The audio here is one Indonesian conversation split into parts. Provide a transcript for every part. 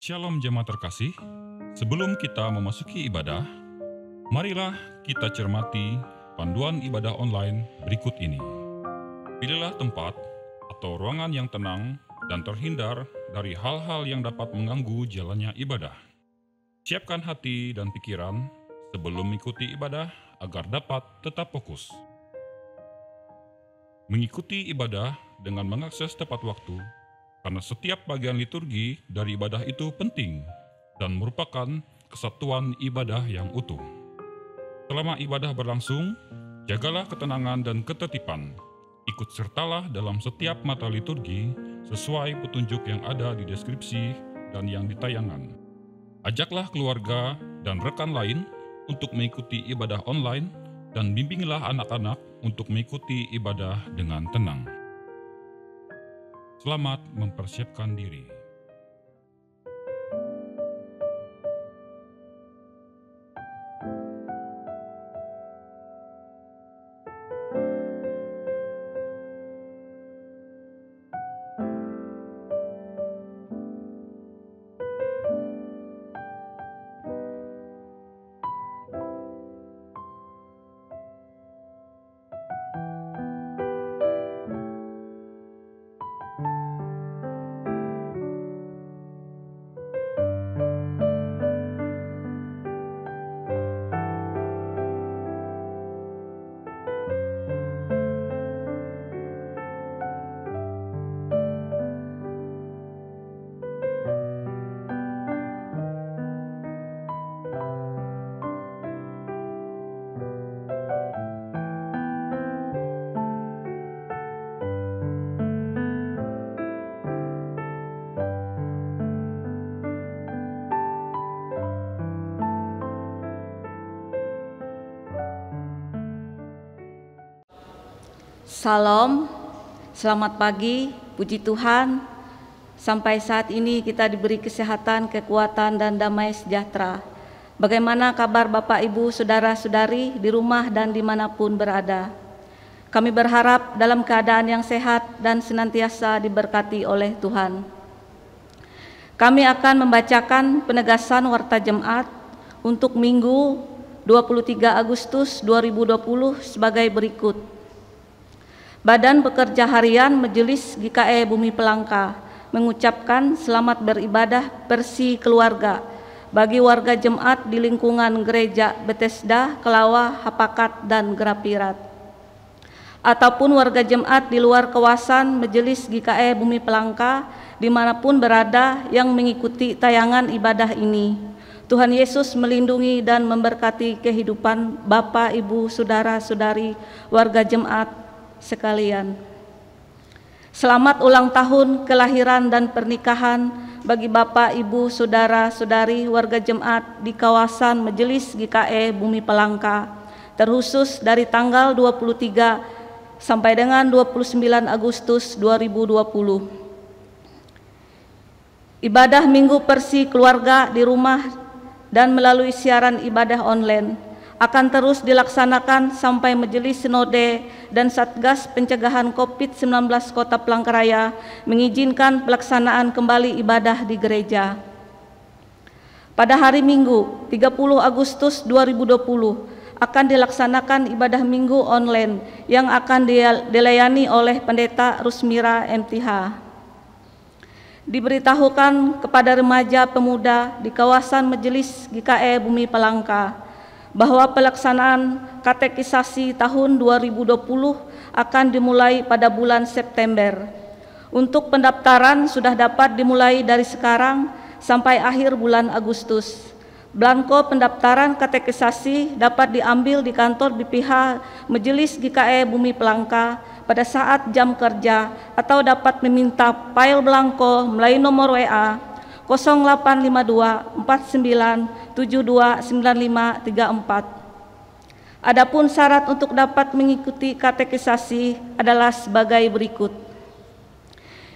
Shalom jemaat terkasih, sebelum kita memasuki ibadah, marilah kita cermati panduan ibadah online berikut ini. Pilihlah tempat atau ruangan yang tenang dan terhindar dari hal-hal yang dapat mengganggu jalannya ibadah. Siapkan hati dan pikiran sebelum mengikuti ibadah agar dapat tetap fokus. Mengikuti ibadah dengan mengakses tepat waktu, karena setiap bagian liturgi dari ibadah itu penting dan merupakan kesatuan ibadah yang utuh. Selama ibadah berlangsung, jagalah ketenangan dan ketertiban. Ikut sertalah dalam setiap mata liturgi sesuai petunjuk yang ada di deskripsi dan yang di tayangan. Ajaklah keluarga dan rekan lain untuk mengikuti ibadah online dan bimbinglah anak-anak untuk mengikuti ibadah dengan tenang. Selamat mempersiapkan diri. Salam, selamat pagi, puji Tuhan. Sampai saat ini kita diberi kesehatan, kekuatan, dan damai sejahtera. Bagaimana kabar Bapak, Ibu, Saudara-saudari di rumah dan dimanapun berada? Kami berharap dalam keadaan yang sehat dan senantiasa diberkati oleh Tuhan. Kami akan membacakan penegasan Warta Jemaat untuk Minggu 23 Agustus 2020 sebagai berikut. Badan Pekerja Harian Majelis GKE Bumi Pelangka mengucapkan selamat beribadah bersih keluarga bagi warga jemaat di lingkungan Gereja Bethesda, Kelawa, Hapakat, dan Gerapirat, ataupun warga jemaat di luar kawasan Majelis GKE Bumi Pelangka dimanapun berada yang mengikuti tayangan ibadah ini. Tuhan Yesus melindungi dan memberkati kehidupan Bapak, Ibu, Saudara-saudari, warga jemaat sekalian. Selamat ulang tahun kelahiran dan pernikahan bagi Bapak, Ibu, Saudara-saudari warga jemaat di kawasan Majelis GKE Bumi Pelangka, terkhusus dari tanggal 23 sampai dengan 29 Agustus 2020. Ibadah Minggu Persi Keluarga di rumah dan melalui siaran ibadah online akan terus dilaksanakan sampai Majelis Sinode dan Satgas Pencegahan COVID-19 Kota Palangkaraya mengizinkan pelaksanaan kembali ibadah di gereja. Pada hari Minggu 30 Agustus 2020 akan dilaksanakan ibadah Minggu online yang akan dilayani oleh Pendeta Rusmira MTH. Diberitahukan kepada remaja pemuda di kawasan Majelis GKE Bumi Pelangka bahwa pelaksanaan katekisasi tahun 2020 akan dimulai pada bulan September. Untuk pendaftaran sudah dapat dimulai dari sekarang sampai akhir bulan Agustus. Blanko pendaftaran katekisasi dapat diambil di kantor BPH Majelis GKE Bumi Pelangka pada saat jam kerja atau dapat meminta file blanko melalui nomor WA 0852 49 72 9534. Adapun syarat untuk dapat mengikuti katekisasi adalah sebagai berikut: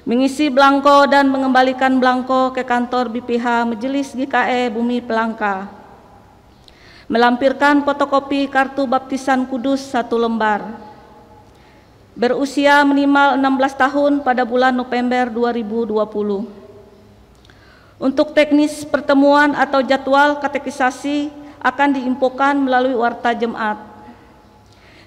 mengisi blanko dan mengembalikan blanko ke kantor BPH Majelis GKE Bumi Pelangka, melampirkan fotokopi kartu baptisan kudus 1 lembar, berusia minimal 16 tahun pada bulan November 2020, Untuk teknis pertemuan atau jadwal katekisasi akan diinfokan melalui warta jemaat.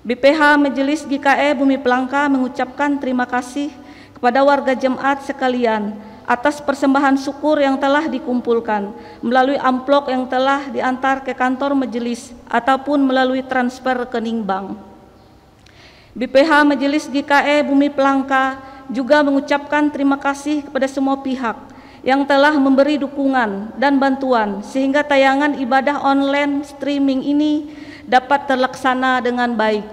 BPH Majelis GKE Bumi Pelangka mengucapkan terima kasih kepada warga jemaat sekalian atas persembahan syukur yang telah dikumpulkan melalui amplop yang telah diantar ke kantor majelis ataupun melalui transfer rekening bank. BPH Majelis GKE Bumi Pelangka juga mengucapkan terima kasih kepada semua pihak yang telah memberi dukungan dan bantuan sehingga tayangan ibadah online streaming ini dapat terlaksana dengan baik.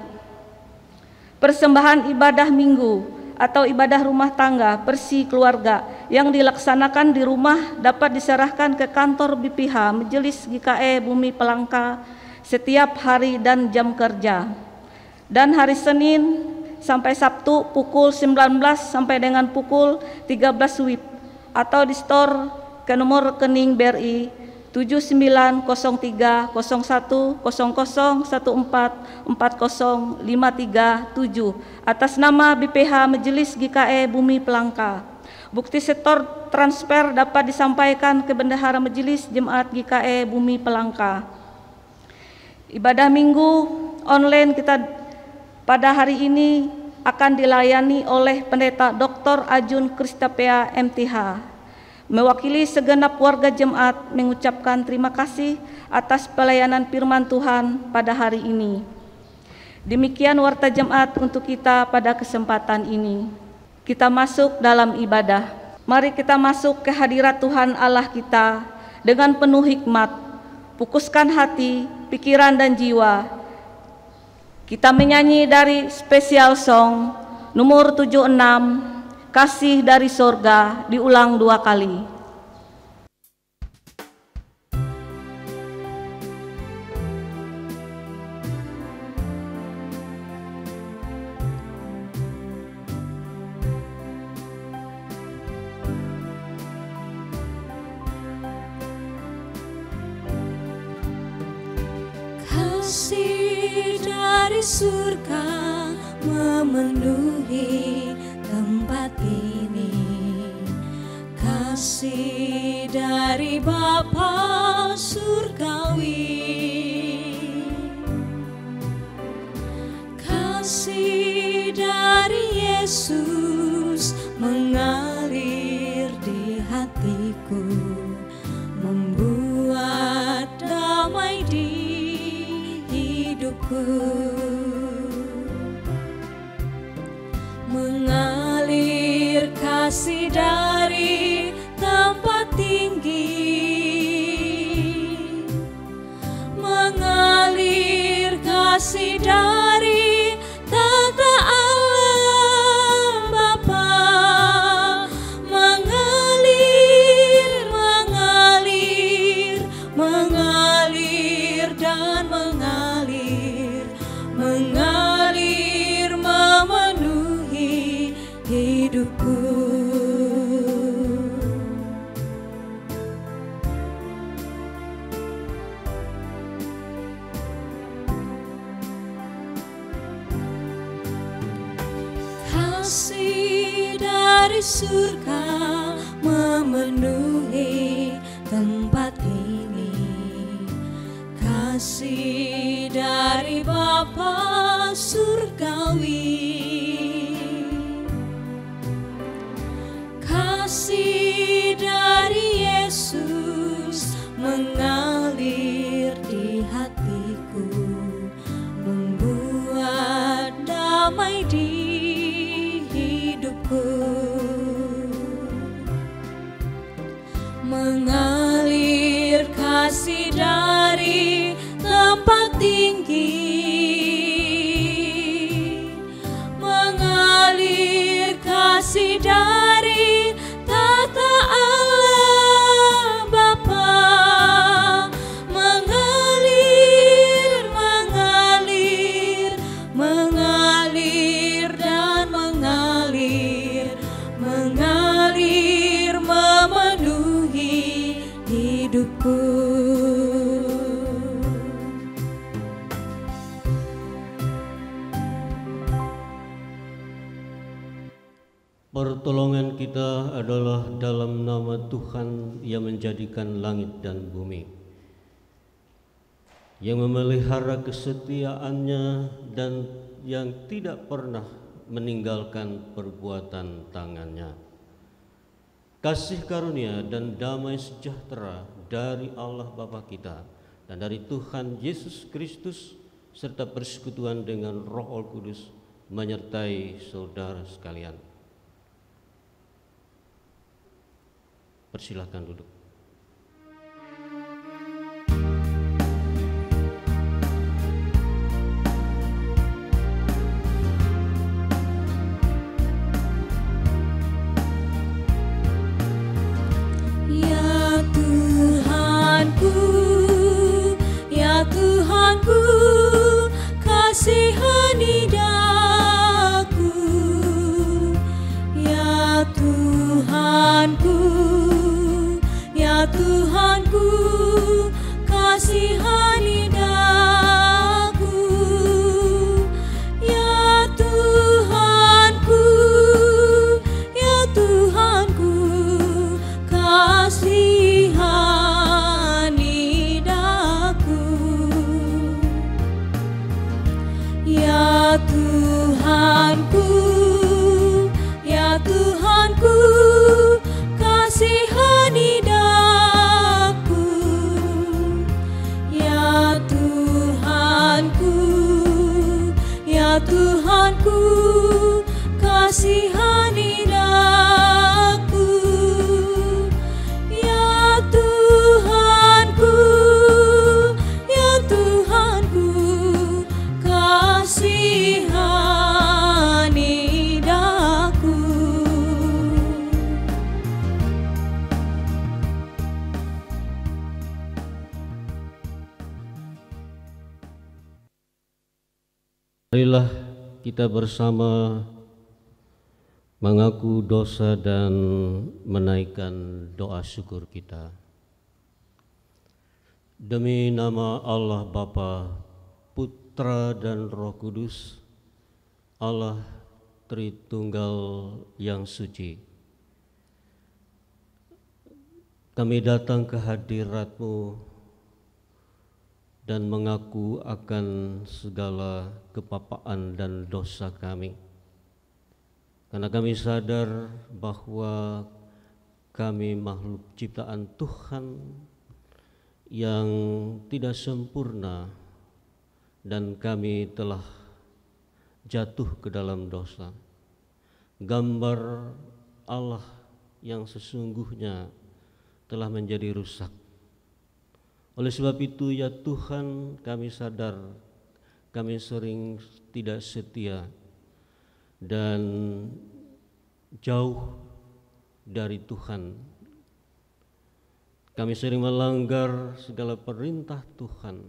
Persembahan ibadah minggu atau ibadah rumah tangga persi keluarga yang dilaksanakan di rumah dapat diserahkan ke kantor BPH Majelis GKE Bumi Pelangka setiap hari dan jam kerja. Dan hari Senin sampai Sabtu pukul 19 sampai dengan pukul 13 WIB atau di store ke nomor rekening BRI 79030014405337 atas nama BPH Majelis GKE Bumi Pelangka. Bukti setor transfer dapat disampaikan ke Bendahara Majelis Jemaat GKE Bumi Pelangka. Ibadah minggu online kita pada hari ini akan dilayani oleh Pendeta Dr. Ajun Kristapea MTH. Mewakili segenap warga jemaat mengucapkan terima kasih atas pelayanan firman Tuhan pada hari ini. Demikian warta jemaat untuk kita pada kesempatan ini. Kita masuk dalam ibadah. Mari kita masuk ke hadirat Tuhan Allah kita dengan penuh hikmat. Fokuskan hati, pikiran dan jiwa. Kita menyanyi dari spesial song nomor 76, Kasih dari Sorga, diulang 2 kali. Kasih dari surga memenuhi tempat ini, kasih dari Bapa surgawi, kasih dari Yesus mengalir di hatiku, membuat damai di hidupku, mengalir kasih dari tempat tinggi, mengalir kasih dari tata Allah Bapa, mengalir, mengalir, mengalir dan mengalir, mengalir memenuhi hidupku. Kasih dari surga memenuhi tempat ini, kasih dari Bapa surgawi, kasih dari Yesus mengalir di hatiku, membuat damai di hidupku, mengalir kasih dari tempat tinggi, mengalir kasih dari tata Allah Bapa, mengalir, mengalir, mengalir dan mengalir, mengalir memenuhi hidupku. Pertolongan kita adalah dalam nama nama Tuhan yang menjadikan langit dan bumi, yang memelihara kesetiaannya dan yang tidak pernah meninggalkan perbuatan tangannya. Kasih karunia dan damai sejahtera dari Allah Bapa kita dan dari Tuhan Yesus Kristus serta persekutuan dengan Roh Kudus menyertai saudara sekalian. Persilakan duduk. Kasihani daku, ya Tuhanku, ya Tuhanku, kasihani daku, ya Tuhanku, ya Tuhanku, kasihani daku. Ya Tuhanku, ya Tuhanku, kasihani daku. Ya Tuhanku, ya Tuhanku, kasihani daku. Ya Tuhanku, ya Tuhanku, kasihani daku. Marilah kita bersama mengaku dosa dan menaikkan doa syukur kita. Demi nama Allah Bapa, Putra dan Roh Kudus, Allah Tritunggal yang suci, kami datang ke hadirat-Mu dan mengaku akan segala kepapaan dan dosa kami. Karena kami sadar bahwa kami makhluk ciptaan Tuhan yang tidak sempurna dan kami telah jatuh ke dalam dosa. Gambar Allah yang sesungguhnya telah menjadi rusak. Oleh sebab itu ya Tuhan, kami sadar kami sering tidak setia dan jauh dari Tuhan. Kami sering melanggar segala perintah Tuhan.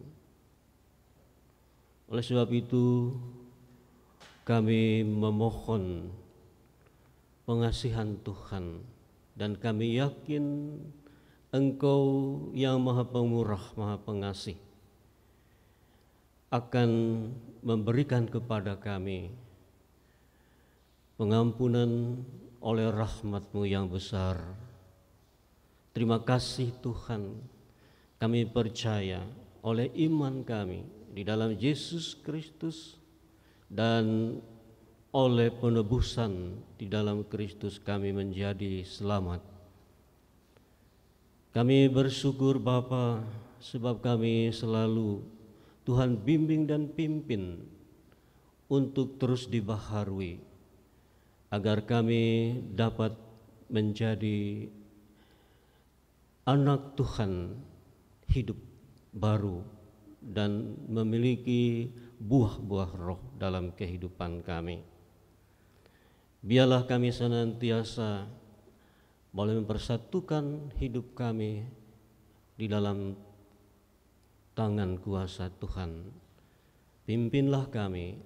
Oleh sebab itu kami memohon pengasihan Tuhan dan kami yakin Engkau yang Maha Pemurah, Maha Pengasih akan memberikan kepada kami pengampunan oleh rahmat-Mu yang besar. Terima kasih Tuhan, kami percaya oleh iman kami di dalam Yesus Kristus dan oleh penebusan di dalam Kristus kami menjadi selamat. Kami bersyukur Bapa, sebab kami selalu Tuhan bimbing dan pimpin untuk terus dibaharui, agar kami dapat menjadi anak Tuhan hidup baru dan memiliki buah-buah roh dalam kehidupan kami. Biarlah kami senantiasa boleh mempersatukan hidup kami di dalam tangan kuasa Tuhan. Pimpinlah kami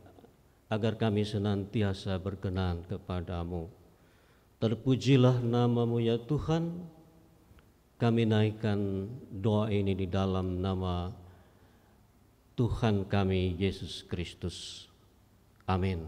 agar kami senantiasa berkenan kepadamu. Terpujilah nama-Mu ya Tuhan. Kami naikkan doa ini di dalam nama Tuhan kami Yesus Kristus. Amin.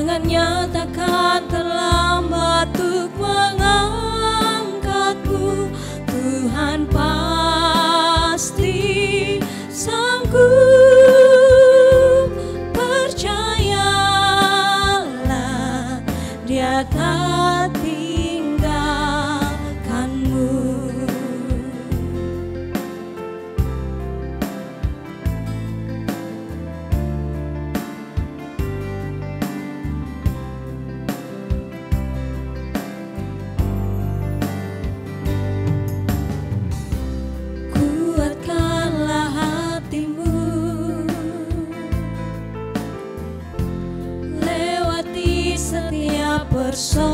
tangannya takkan terlambat untuk mengangkatmu. Tuhan pasti sanggup, percayalah, Dia tak tinggalkanmu. Kuatkanlah hatimu, lewati setiap persoalan.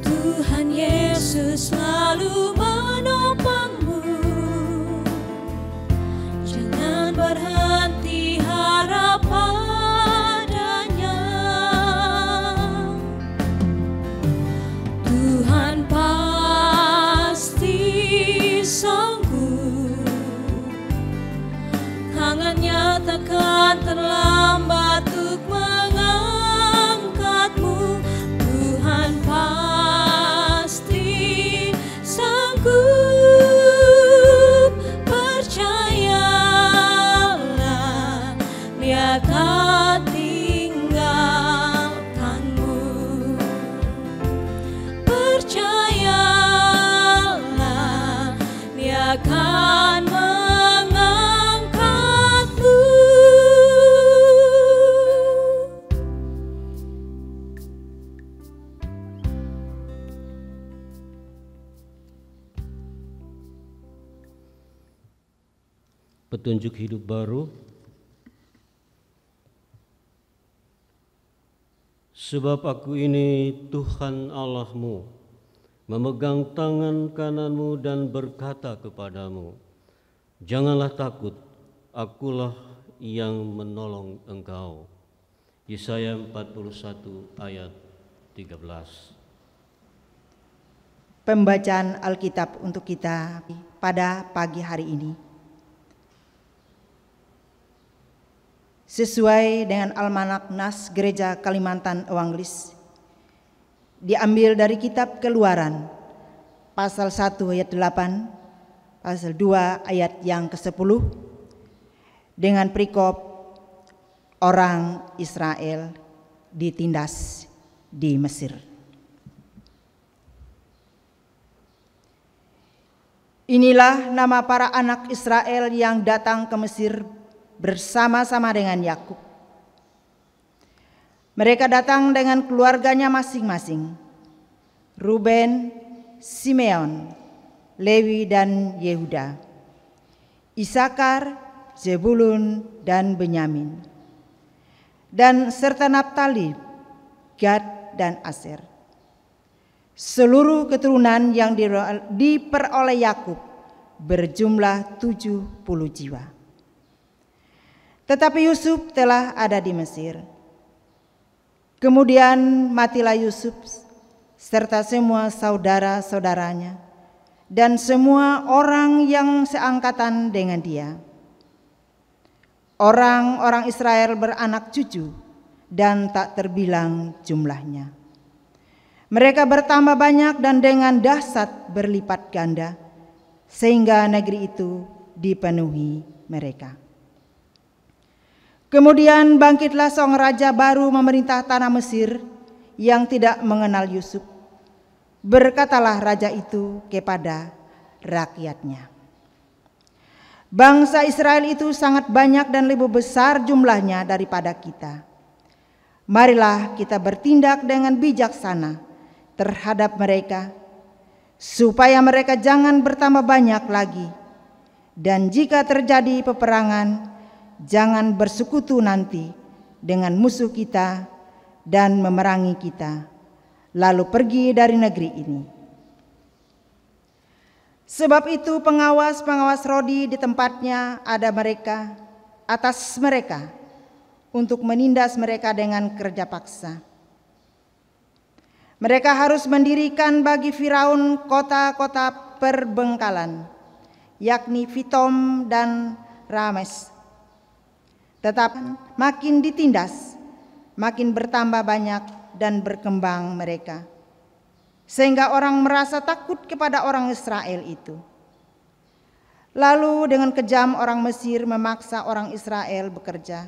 Tuhan Yesus selalu menopangmu. Jangan berhenti harap padanya. Tuhan pasti sanggup, tangannya takkan terlambat untuk mengangkatmu. Tuhan pasti sanggup, percayalah, Dia tak tinggalkanmu. Percayalah, Dia akan mengangkatmu. Petunjuk hidup baru. Sebab aku ini Tuhan Allahmu, memegang tangan kananmu dan berkata kepadamu, janganlah takut, akulah yang menolong engkau. Yesaya 41 ayat 13. Pembacaan Alkitab untuk kita pada pagi hari ini sesuai dengan Almanak Nas Gereja Kalimantan Ewangelis, diambil dari kitab Keluaran pasal 1 ayat 8, pasal 2 ayat yang ke-10 dengan perikop orang Israel ditindas di Mesir. Inilah nama para anak Israel yang datang ke Mesir bersama-sama dengan Yakub. Mereka datang dengan keluarganya masing-masing: Ruben, Simeon, Lewi dan Yehuda, Isakar, Zebulun dan Benyamin, dan serta Naftali, Gad dan Aser. Seluruh keturunan yang diperoleh Yakub berjumlah 70 jiwa. Tetapi Yusuf telah ada di Mesir. Kemudian matilah Yusuf serta semua saudara-saudaranya dan semua orang yang seangkatan dengan dia. Orang-orang Israel beranak cucu dan tak terbilang jumlahnya. Mereka bertambah banyak dan dengan dahsyat berlipat ganda, sehingga negeri itu dipenuhi mereka. Kemudian bangkitlah seorang raja baru memerintah tanah Mesir yang tidak mengenal Yusuf. Berkatalah raja itu kepada rakyatnya, bangsa Israel itu sangat banyak dan lebih besar jumlahnya daripada kita. Marilah kita bertindak dengan bijaksana terhadap mereka, supaya mereka jangan bertambah banyak lagi. Dan jika terjadi peperangan, jangan bersekutu nanti dengan musuh kita dan memerangi kita, lalu pergi dari negeri ini. Sebab itu pengawas-pengawas Rodi di tempatnya ada mereka, atas mereka, untuk menindas mereka dengan kerja paksa. Mereka harus mendirikan bagi Firaun kota-kota perbengkalan, yakni Fitom dan Rames. Tetapi makin ditindas, makin bertambah banyak dan berkembang mereka, sehingga orang merasa takut kepada orang Israel itu. Lalu dengan kejam orang Mesir memaksa orang Israel bekerja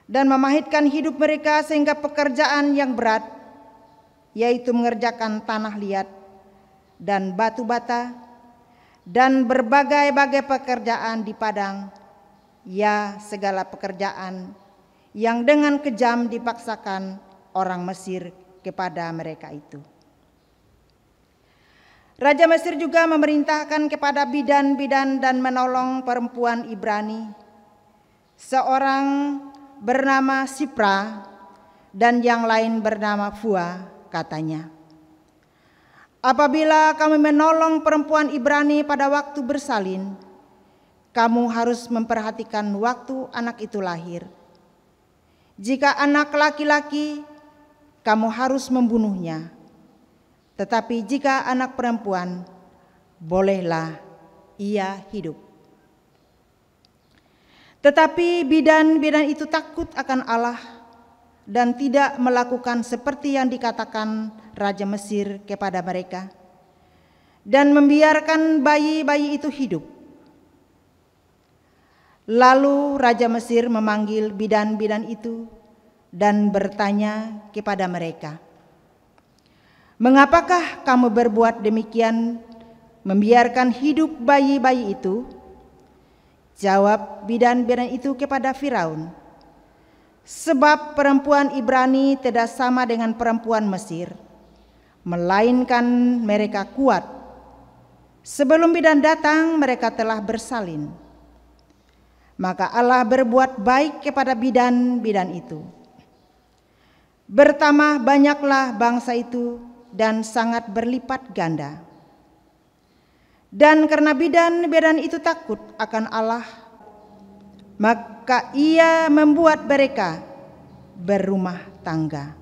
dan memahitkan hidup mereka sehingga pekerjaan yang berat, yaitu mengerjakan tanah liat dan batu bata dan berbagai-bagai pekerjaan di padang, ya segala pekerjaan yang dengan kejam dipaksakan orang Mesir kepada mereka itu. Raja Mesir juga memerintahkan kepada bidan-bidan dan menolong perempuan Ibrani, seorang bernama Sipra dan yang lain bernama Fua, katanya, apabila kami menolong perempuan Ibrani pada waktu bersalin, kamu harus memperhatikan waktu anak itu lahir. Jika anak laki-laki, kamu harus membunuhnya. Tetapi jika anak perempuan, bolehlah ia hidup. Tetapi bidan-bidan itu takut akan Allah dan tidak melakukan seperti yang dikatakan Raja Mesir kepada mereka, dan membiarkan bayi-bayi itu hidup. Lalu Raja Mesir memanggil bidan-bidan itu dan bertanya kepada mereka, mengapakah kamu berbuat demikian, membiarkan hidup bayi-bayi itu? Jawab bidan-bidan itu kepada Firaun, sebab perempuan Ibrani tidak sama dengan perempuan Mesir, melainkan mereka kuat. Sebelum bidan datang, mereka telah bersalin. Maka Allah berbuat baik kepada bidan-bidan itu. Bertambah banyaklah bangsa itu dan sangat berlipat ganda. Dan karena bidan-bidan itu takut akan Allah, maka ia membuat mereka berumah tangga.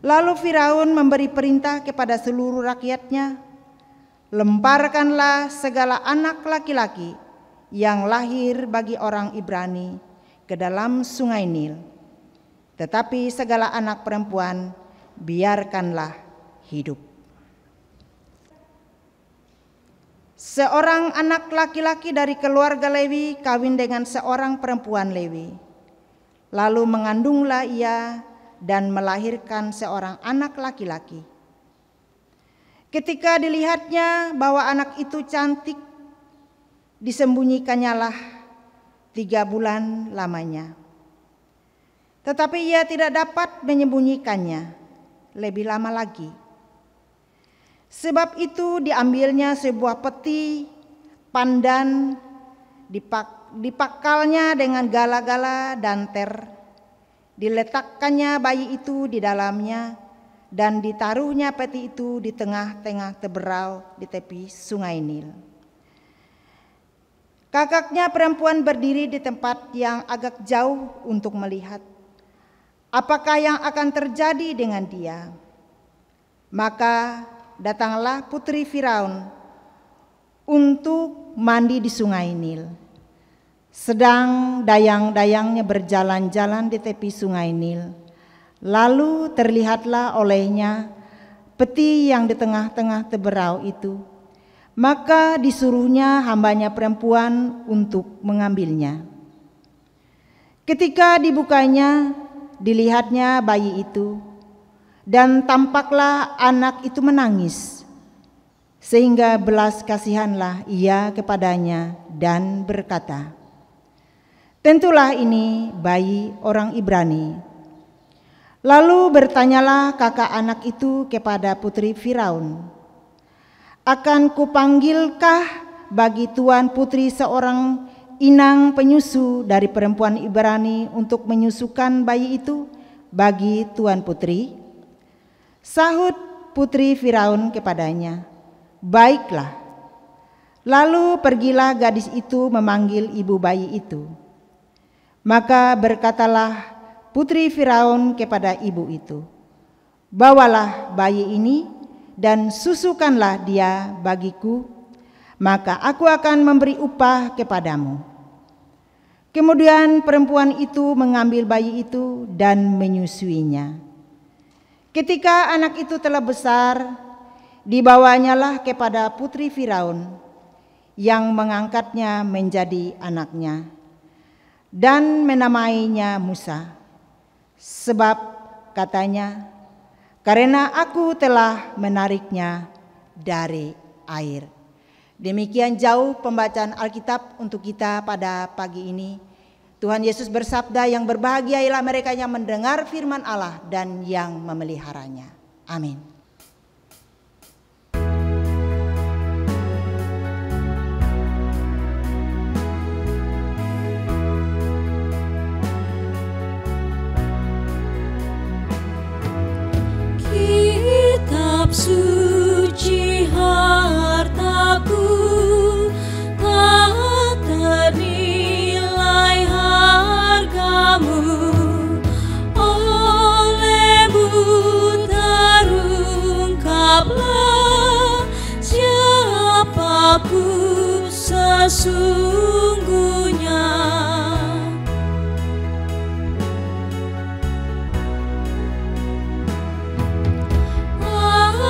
Lalu Firaun memberi perintah kepada seluruh rakyatnya, lemparkanlah segala anak laki-laki yang lahir bagi orang Ibrani ke dalam sungai Nil, tetapi segala anak perempuan biarkanlah hidup. Seorang anak laki-laki dari keluarga Lewi kawin dengan seorang perempuan Lewi, lalu mengandunglah ia dan melahirkan seorang anak laki-laki. Ketika dilihatnya bahwa anak itu cantik, disembunyikannya lah 3 bulan lamanya. Tetapi ia tidak dapat menyembunyikannya lebih lama lagi. Sebab itu diambilnya sebuah peti pandan, dipakalnya dengan gala-gala dan ter, diletakkannya bayi itu di dalamnya, dan ditaruhnya peti itu di tengah-tengah teberau di tepi sungai Nil. Kakaknya perempuan berdiri di tempat yang agak jauh untuk melihat apakah yang akan terjadi dengan dia. Maka datanglah putri Firaun untuk mandi di sungai Nil. Sedang dayang-dayangnya berjalan-jalan di tepi sungai Nil, lalu terlihatlah olehnya peti yang di tengah-tengah teberau itu. Maka disuruhnya hambanya perempuan untuk mengambilnya. Ketika dibukanya, dilihatnya bayi itu, dan tampaklah anak itu menangis, sehingga belas kasihanlah ia kepadanya dan berkata, tentulah ini bayi orang Ibrani. Lalu bertanyalah kakak anak itu kepada putri Firaun, akan kupanggilkah bagi tuan putri seorang inang penyusu dari perempuan Ibrani untuk menyusukan bayi itu bagi tuan putri? Sahut putri Firaun kepadanya, baiklah. Lalu pergilah gadis itu memanggil ibu bayi itu. Maka berkatalah putri Firaun kepada ibu itu, bawalah bayi ini dan susukanlah dia bagiku, maka aku akan memberi upah kepadamu. Kemudian perempuan itu mengambil bayi itu dan menyusuinya. Ketika anak itu telah besar, dibawanyalah kepada putri Firaun yang mengangkatnya menjadi anaknya dan menamainya Musa. Sebab katanya, karena aku telah menariknya dari air. Demikian jauh pembacaan Alkitab untuk kita pada pagi ini. Tuhan Yesus bersabda, yang berbahagia ialah mereka yang mendengar firman Allah dan yang memeliharanya. Amin. Kitab suci hartaku, tak ternilai hargamu, olehmu terungkaplah siapapun sesungguhnya.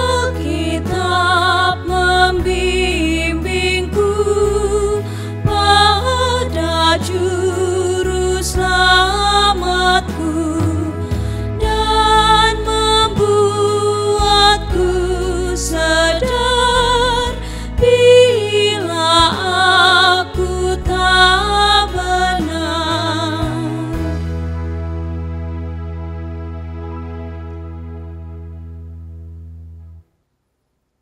Alkitab membimbingku pada juru selamatku dan membuatku sadar bila aku tak benar.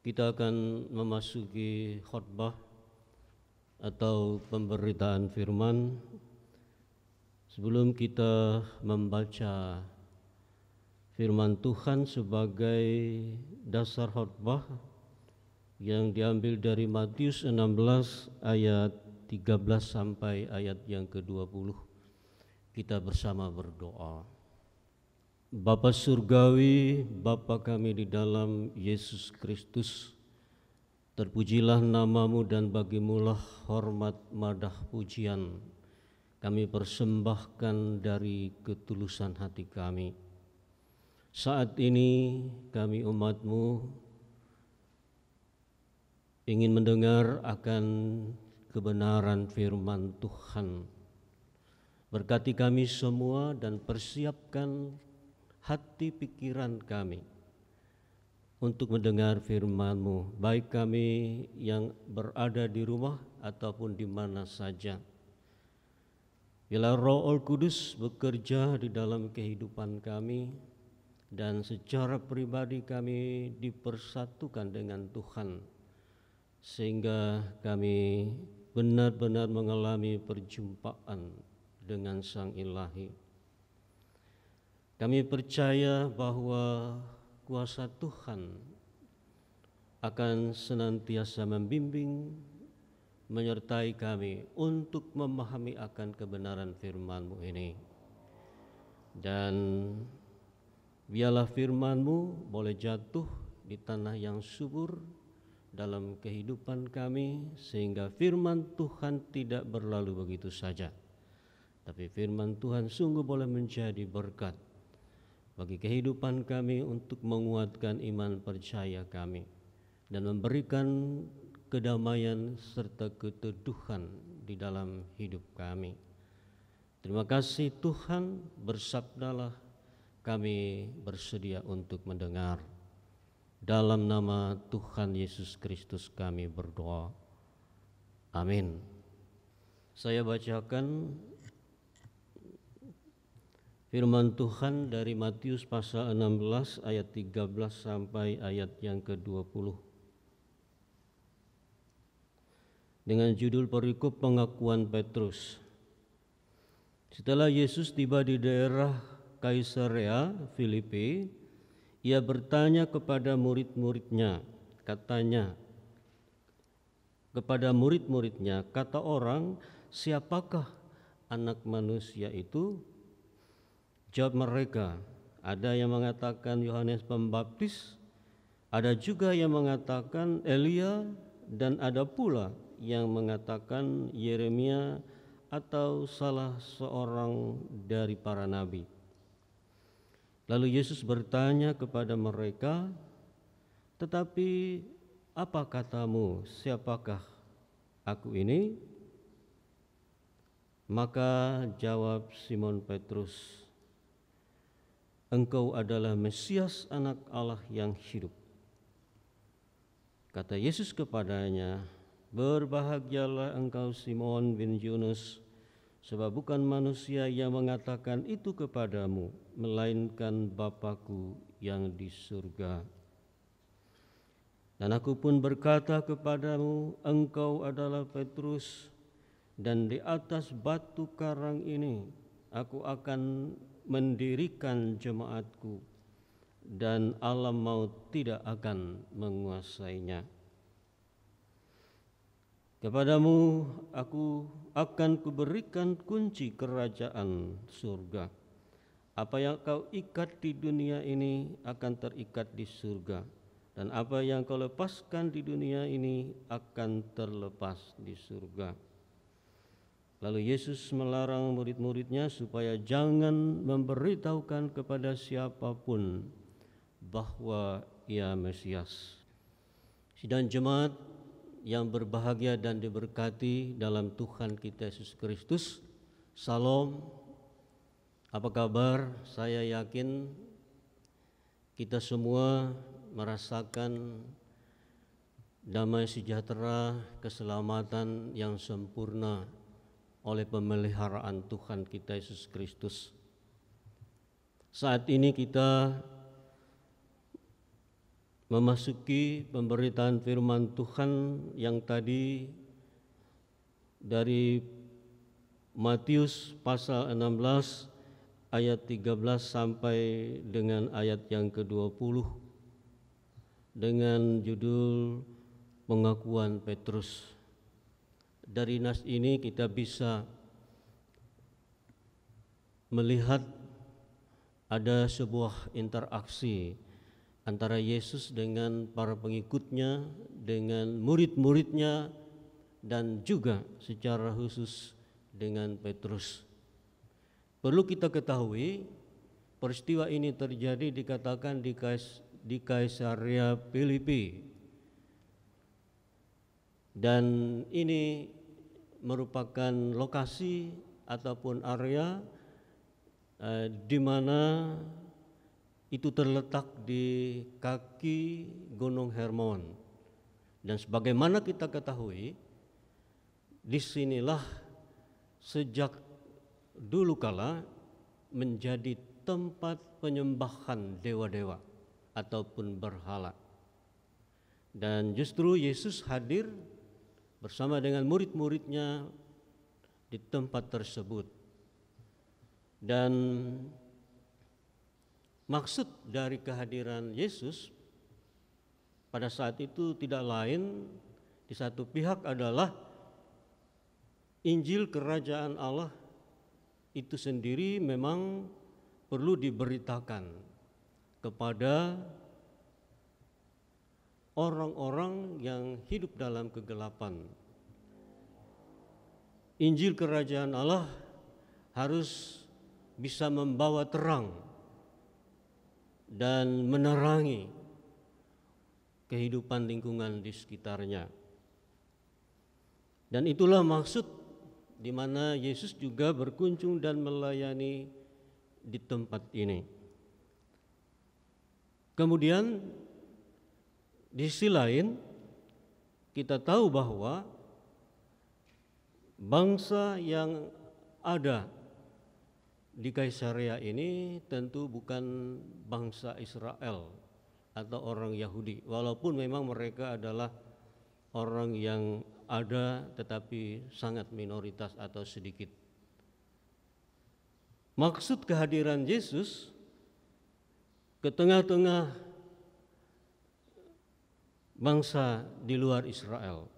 Kita akan memasuki khotbah atau pemberitaan firman. Sebelum kita membaca firman Tuhan sebagai dasar khotbah yang diambil dari Matius 16 ayat 13 sampai ayat yang ke-20, kita bersama berdoa. Bapa surgawi, Bapa kami di dalam Yesus Kristus, terpujilah namamu dan bagimulah hormat, madah, pujian kami persembahkan dari ketulusan hati kami. Saat ini kami umatmu ingin mendengar akan kebenaran firman Tuhan. Berkati kami semua dan persiapkan hati pikiran kami untuk mendengar firman-Mu, baik kami yang berada di rumah ataupun di mana saja. Bila Roh Kudus bekerja di dalam kehidupan kami dan secara pribadi kami dipersatukan dengan Tuhan, sehingga kami benar-benar mengalami perjumpaan dengan Sang Ilahi. Kami percaya bahwa kuasa Tuhan akan senantiasa membimbing, menyertai kami untuk memahami akan kebenaran firman-Mu ini. Dan biarlah firman-Mu boleh jatuh di tanah yang subur dalam kehidupan kami, sehingga firman Tuhan tidak berlalu begitu saja, tapi firman Tuhan sungguh boleh menjadi berkat bagi kehidupan kami untuk menguatkan iman percaya kami dan memberikan kedamaian serta keteduhan di dalam hidup kami. Terima kasih Tuhan, bersabdalah, kami bersedia untuk mendengar. Dalam nama Tuhan Yesus Kristus kami berdoa. Amin. Saya bacakan firman Tuhan dari Matius pasal 16 ayat 13 sampai ayat yang ke-20. Dengan judul perikop pengakuan Petrus. Setelah Yesus tiba di daerah Kaisarea Filipi, ia bertanya kepada murid-muridnya, katanya kepada murid-muridnya, kata orang, siapakah anak manusia itu? Jawab mereka, ada yang mengatakan Yohanes Pembaptis, ada juga yang mengatakan Elia, dan ada pula yang mengatakan Yeremia atau salah seorang dari para nabi. Lalu Yesus bertanya kepada mereka, "Tetapi apa katamu, siapakah aku ini?" Maka jawab Simon Petrus, "Engkau adalah Mesias, Anak Allah yang hidup." Kata Yesus kepadanya, "Berbahagialah engkau Simon bin Yunus, sebab bukan manusia yang mengatakan itu kepadamu, melainkan Bapa-Ku yang di surga. Dan aku pun berkata kepadamu, engkau adalah Petrus, dan di atas batu karang ini aku akan mendirikan jemaatku, dan alam maut tidak akan menguasainya. Kepadamu aku akan kuberikan kunci kerajaan surga. Apa yang kau ikat di dunia ini akan terikat di surga, dan apa yang kau lepaskan di dunia ini akan terlepas di surga." Lalu Yesus melarang murid-muridnya supaya jangan memberitahukan kepada siapapun bahwa Ia Mesias. Sidang jemaat yang berbahagia dan diberkati dalam Tuhan kita Yesus Kristus, Salam. Apa kabar? Saya yakin kita semua merasakan damai sejahtera, keselamatan yang sempurna oleh pemeliharaan Tuhan kita Yesus Kristus. Saat ini kita memasuki pemberitaan firman Tuhan yang tadi dari Matius pasal 16 ayat 13 sampai dengan ayat yang ke-20 dengan judul pengakuan Petrus. Dari nas ini kita bisa melihat ada sebuah interaksi antara Yesus dengan para pengikutnya, dengan murid-muridnya, dan juga secara khusus dengan Petrus. Perlu kita ketahui, peristiwa ini terjadi dikatakan di Kaisarea Filipi, dan ini merupakan lokasi ataupun area di mana itu terletak di kaki Gunung Hermon. Dan sebagaimana kita ketahui, disinilah sejak dulu kala menjadi tempat penyembahan dewa-dewa ataupun berhala. Dan justru Yesus hadir bersama dengan murid-muridnya di tempat tersebut. Dan maksud dari kehadiran Yesus pada saat itu tidak lain, di satu pihak adalah Injil Kerajaan Allah itu sendiri memang perlu diberitakan kepada orang-orang yang hidup dalam kegelapan. Injil Kerajaan Allah harus bisa membawa terang dan menerangi kehidupan lingkungan di sekitarnya. Dan itulah maksud di mana Yesus juga berkunjung dan melayani di tempat ini. Kemudian di sisi lain kita tahu bahwa bangsa yang ada di Kaisarea ini tentu bukan bangsa Israel atau orang Yahudi, walaupun memang mereka adalah orang yang ada tetapi sangat minoritas atau sedikit. Maksud kehadiran Yesus ke tengah-tengah bangsa di luar Israel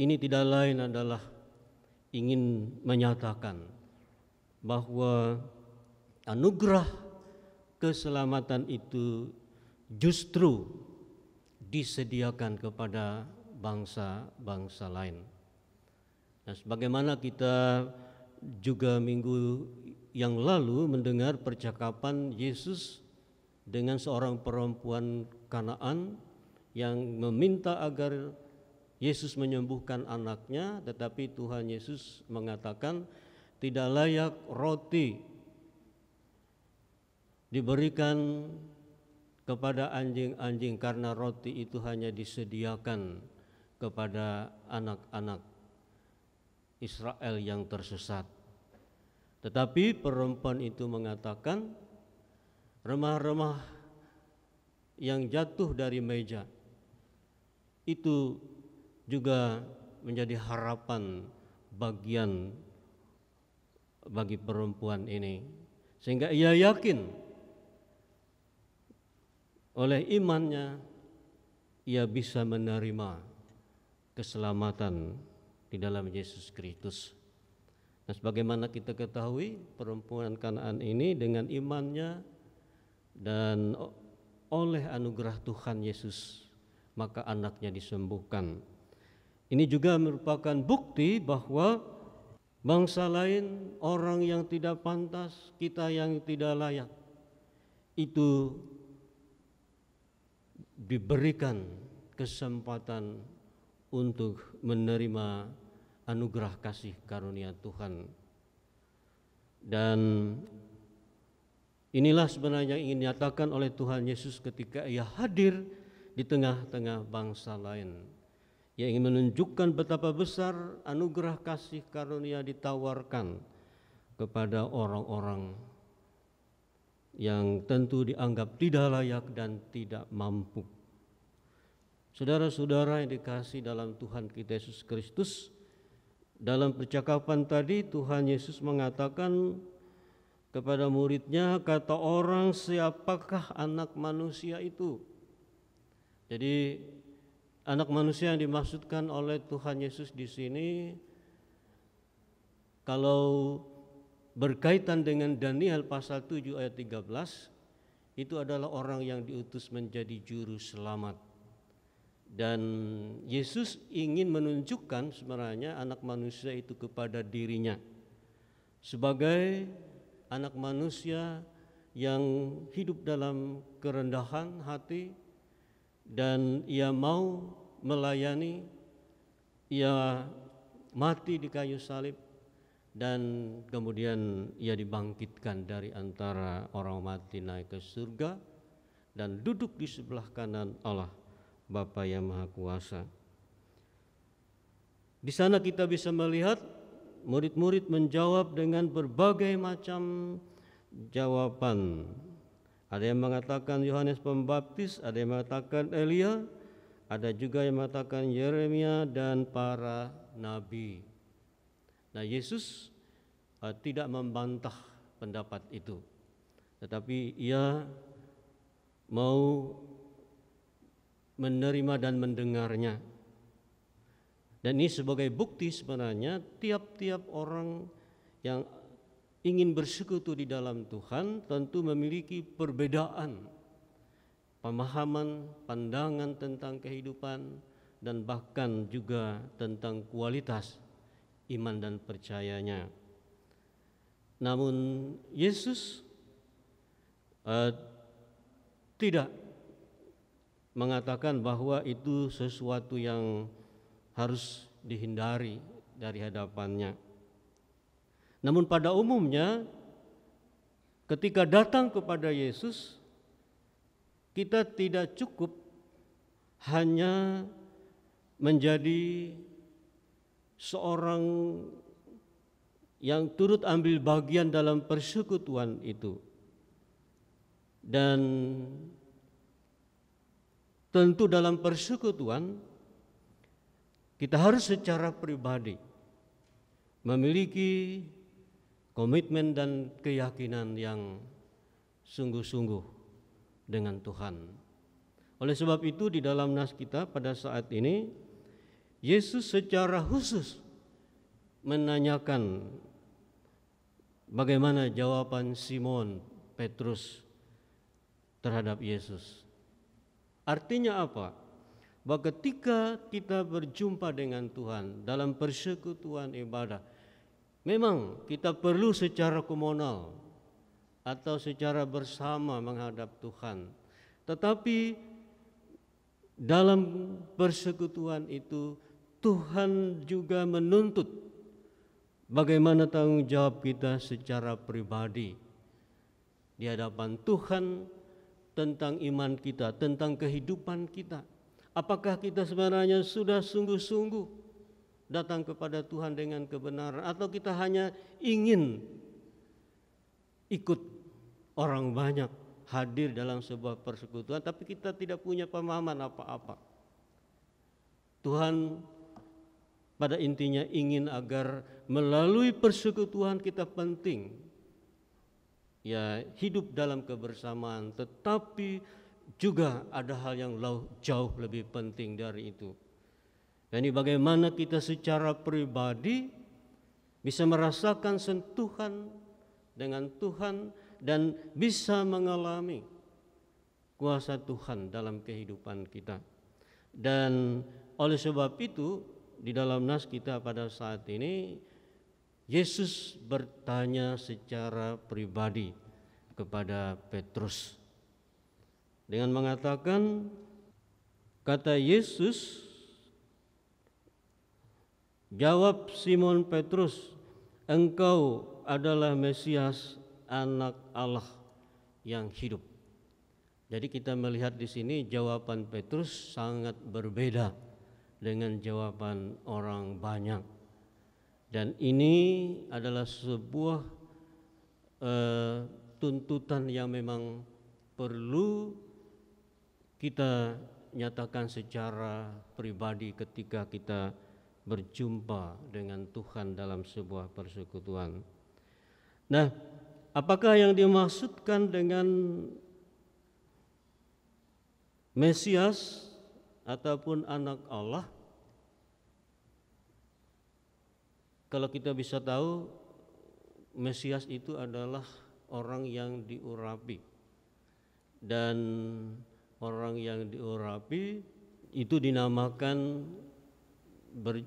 ini tidak lain adalah ingin menyatakan bahwa anugerah keselamatan itu justru disediakan kepada bangsa-bangsa lain. Nah, sebagaimana kita juga minggu yang lalu mendengar percakapan Yesus dengan seorang perempuan Kanaan yang meminta agar Yesus menyembuhkan anaknya, tetapi Tuhan Yesus mengatakan tidak layak roti diberikan kepada anjing-anjing, karena roti itu hanya disediakan kepada anak-anak Israel yang tersesat. Tetapi perempuan itu mengatakan remah-remah yang jatuh dari meja itu juga menjadi harapan bagian bagi perempuan ini, sehingga ia yakin oleh imannya ia bisa menerima keselamatan di dalam Yesus Kristus. Nah, sebagaimana kita ketahui, perempuan Kanaan ini dengan imannya dan oleh anugerah Tuhan Yesus, maka anaknya disembuhkan. Ini juga merupakan bukti bahwa bangsa lain, orang yang tidak pantas, kita yang tidak layak, itu diberikan kesempatan untuk menerima anugerah kasih karunia Tuhan. Dan inilah sebenarnya yang ingin dinyatakan oleh Tuhan Yesus ketika ia hadir di tengah-tengah bangsa lain. Ia ingin menunjukkan betapa besar anugerah kasih karunia ditawarkan kepada orang-orang yang tentu dianggap tidak layak dan tidak mampu. Saudara-saudara yang dikasihi dalam Tuhan kita Yesus Kristus, dalam percakapan tadi Tuhan Yesus mengatakan kepada muridnya, kata orang, siapakah anak manusia itu? Jadi anak manusia yang dimaksudkan oleh Tuhan Yesus di sini, kalau berkaitan dengan Daniel pasal 7 ayat 13, itu adalah orang yang diutus menjadi juru selamat. Dan Yesus ingin menunjukkan sebenarnya anak manusia itu kepada dirinya sebagai anak manusia yang hidup dalam kerendahan hati, dan ia mau melayani, ia mati di kayu salib, dan kemudian ia dibangkitkan dari antara orang mati naik ke surga dan duduk di sebelah kanan Allah Bapa yang Maha Kuasa. Di sana kita bisa melihat murid-murid menjawab dengan berbagai macam jawaban. Ada yang mengatakan Yohanes Pembaptis, ada yang mengatakan Elia, ada juga yang mengatakan Yeremia dan para nabi. Nah, Yesus tidak membantah pendapat itu, tetapi ia mau menerima dan mendengarnya. Dan ini sebagai bukti sebenarnya tiap-tiap orang yang ingin bersekutu di dalam Tuhan tentu memiliki perbedaan pemahaman, pandangan tentang kehidupan, dan bahkan juga tentang kualitas iman dan percayanya. Namun Yesus tidak mengatakan bahwa itu sesuatu yang harus dihindari dari hadapannya. Namun pada umumnya ketika datang kepada Yesus, kita tidak cukup hanya menjadi seorang yang turut ambil bagian dalam persekutuan itu. Dan tentu dalam persekutuan kita harus secara pribadi memiliki komitmen dan keyakinan yang sungguh-sungguh dengan Tuhan. Oleh sebab itu di dalam nas kita pada saat ini Yesus secara khusus menanyakan bagaimana jawaban Simon Petrus terhadap Yesus. Artinya apa? bahwa ketika kita berjumpa dengan Tuhan dalam persekutuan ibadah, memang kita perlu secara komunal atau secara bersama menghadap Tuhan. Tetapi dalam persekutuan itu Tuhan juga menuntut bagaimana tanggung jawab kita secara pribadi di hadapan Tuhan tentang iman kita, tentang kehidupan kita. Apakah kita sebenarnya sudah sungguh-sungguh datang kepada Tuhan dengan kebenaran, atau kita hanya ingin ikut orang banyak hadir dalam sebuah persekutuan tapi kita tidak punya pemahaman apa-apa. Tuhan pada intinya ingin agar melalui persekutuan kita penting ya hidup dalam kebersamaan, tetapi juga ada hal yang jauh lebih penting dari itu. Ini bagaimana kita secara pribadi bisa merasakan sentuhan dengan Tuhan dan bisa mengalami kuasa Tuhan dalam kehidupan kita. Dan oleh sebab itu di dalam nas kita pada saat ini Yesus bertanya secara pribadi kepada Petrus dengan mengatakan, kata Yesus, jawab Simon Petrus, engkau adalah Mesias, anak Allah yang hidup. Jadi kita melihat di sini jawaban Petrus sangat berbeda dengan jawaban orang banyak. Dan ini adalah sebuah tuntutan yang memang perlu kita nyatakan secara pribadi ketika kita berjumpa dengan Tuhan dalam sebuah persekutuan. Nah, apakah yang dimaksudkan dengan Mesias ataupun anak Allah? Kalau kita bisa tahu, Mesias itu adalah orang yang diurapi, dan orang yang diurapi itu dinamakan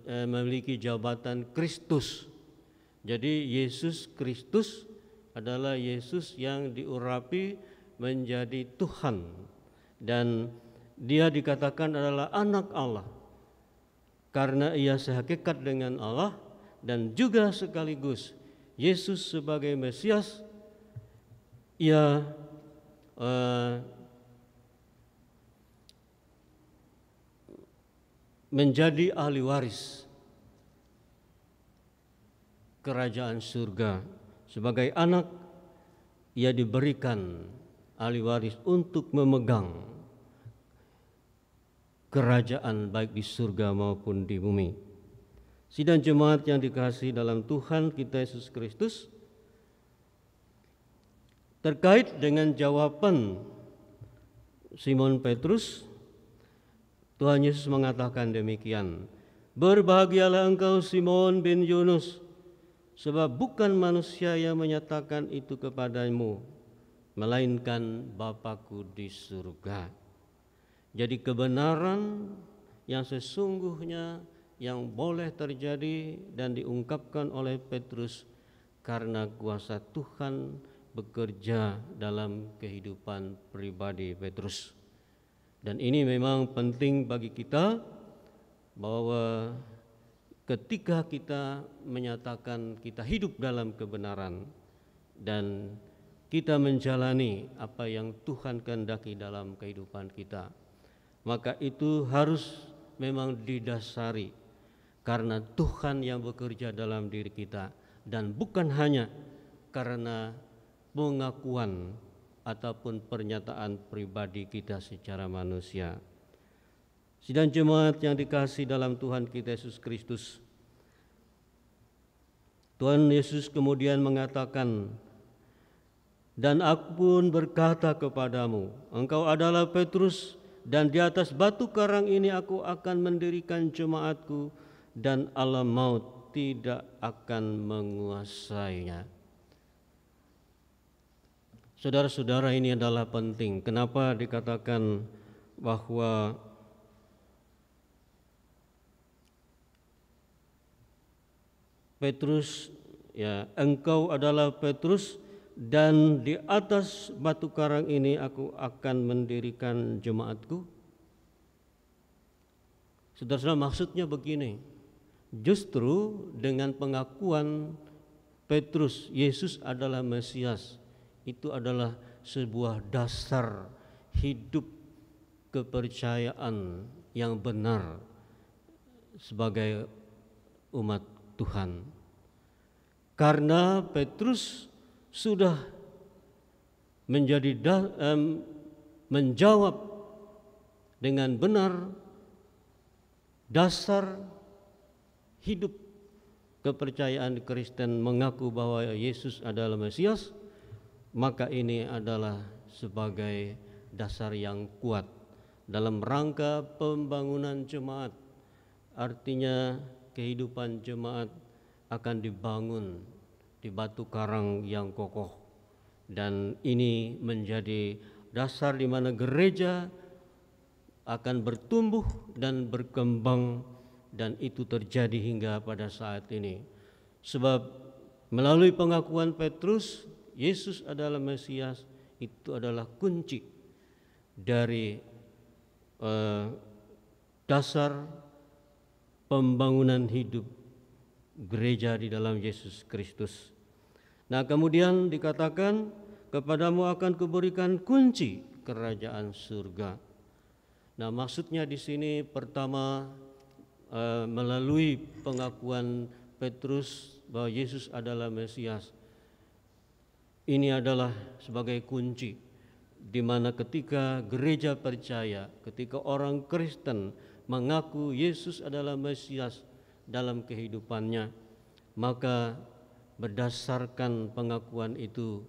memiliki jabatan Kristus. Jadi Yesus Kristus adalah Yesus yang diurapi menjadi Tuhan, dan dia dikatakan adalah anak Allah karena ia sehakikat dengan Allah, dan juga sekaligus Yesus sebagai Mesias ia menjadi ahli waris kerajaan surga. Sebagai anak, ia diberikan ahli waris untuk memegang kerajaan baik di surga maupun di bumi. Sidang jemaat yang dikasihi dalam Tuhan kita Yesus Kristus, terkait dengan jawaban Simon Petrus, Tuhan Yesus mengatakan demikian, berbahagialah engkau Simon bin Yunus, sebab bukan manusia yang menyatakan itu kepadamu, melainkan Bapa-Ku di surga. Jadi kebenaran yang sesungguhnya yang boleh terjadi dan diungkapkan oleh Petrus karena kuasa Tuhan bekerja dalam kehidupan pribadi Petrus. Dan ini memang penting bagi kita, bahwa ketika kita menyatakan kita hidup dalam kebenaran dan kita menjalani apa yang Tuhan kehendaki dalam kehidupan kita, maka itu harus memang didasari karena Tuhan yang bekerja dalam diri kita, dan bukan hanya karena pengakuan ataupun pernyataan pribadi kita secara manusia. Sidang jemaat yang dikasihi dalam Tuhan kita Yesus Kristus, Tuhan Yesus kemudian mengatakan, dan aku pun berkata kepadamu, engkau adalah Petrus, dan di atas batu karang ini aku akan mendirikan jemaatku, dan alam maut tidak akan menguasainya. Saudara-saudara, ini adalah penting. Kenapa dikatakan bahwa Petrus, ya, engkau adalah Petrus, dan di atas batu karang ini aku akan mendirikan jemaatku. Saudara-saudara, maksudnya begini, justru dengan pengakuan Petrus Yesus adalah Mesias, itu adalah sebuah dasar hidup kepercayaan yang benar sebagai umat Tuhan. Karena Petrus sudah menjawab dengan benar dasar hidup kepercayaan Kristen, mengaku bahwa Yesus adalah Mesias, maka ini adalah sebagai dasar yang kuat dalam rangka pembangunan jemaat. Artinya kehidupan jemaat akan dibangun di batu karang yang kokoh, dan ini menjadi dasar di mana gereja akan bertumbuh dan berkembang, dan itu terjadi hingga pada saat ini. Sebab melalui pengakuan Petrus Yesus adalah Mesias, itu adalah kunci dari dasar pembangunan hidup gereja di dalam Yesus Kristus. Nah, kemudian dikatakan, kepadamu akan kuberikan kunci kerajaan surga. Nah, maksudnya di sini pertama melalui pengakuan Petrus bahwa Yesus adalah Mesias. Ini adalah sebagai kunci di mana ketika gereja percaya, ketika orang Kristen mengaku Yesus adalah Mesias dalam kehidupannya, maka berdasarkan pengakuan itu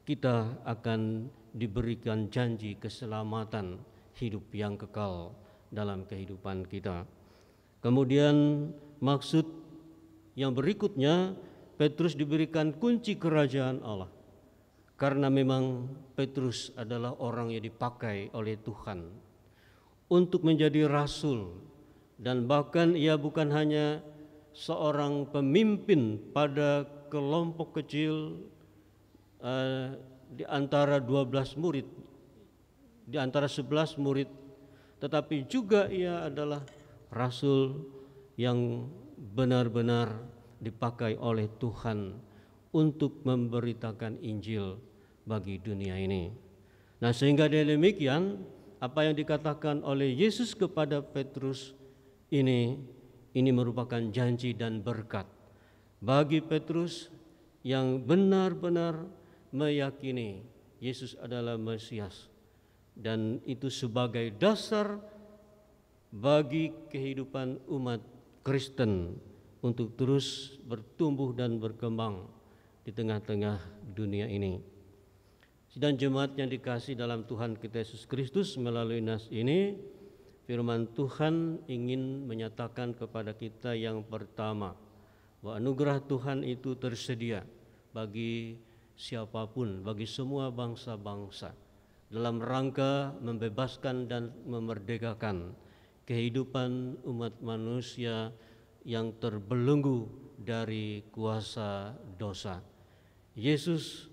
kita akan diberikan janji keselamatan hidup yang kekal dalam kehidupan kita. Kemudian maksud yang berikutnya, Petrus diberikan kunci kerajaan Allah, karena memang Petrus adalah orang yang dipakai oleh Tuhan untuk menjadi rasul, dan bahkan ia bukan hanya seorang pemimpin pada kelompok kecil di antara 12 murid, di antara 11 murid, tetapi juga ia adalah rasul yang benar-benar dipakai oleh Tuhan untuk memberitakan Injil bagi dunia ini. Nah, sehingga demikian apa yang dikatakan oleh Yesus kepada Petrus ini merupakan janji dan berkat bagi Petrus yang benar-benar meyakini Yesus adalah Mesias, dan itu sebagai dasar bagi kehidupan umat Kristen untuk terus bertumbuh dan berkembang di tengah-tengah dunia ini. Dan jemaat yang dikasihi dalam Tuhan kita Yesus Kristus, melalui nas ini firman Tuhan ingin menyatakan kepada kita yang pertama, bahwa anugerah Tuhan itu tersedia bagi siapapun, bagi semua bangsa-bangsa, dalam rangka membebaskan dan memerdekakan kehidupan umat manusia yang terbelenggu dari kuasa dosa. Yesus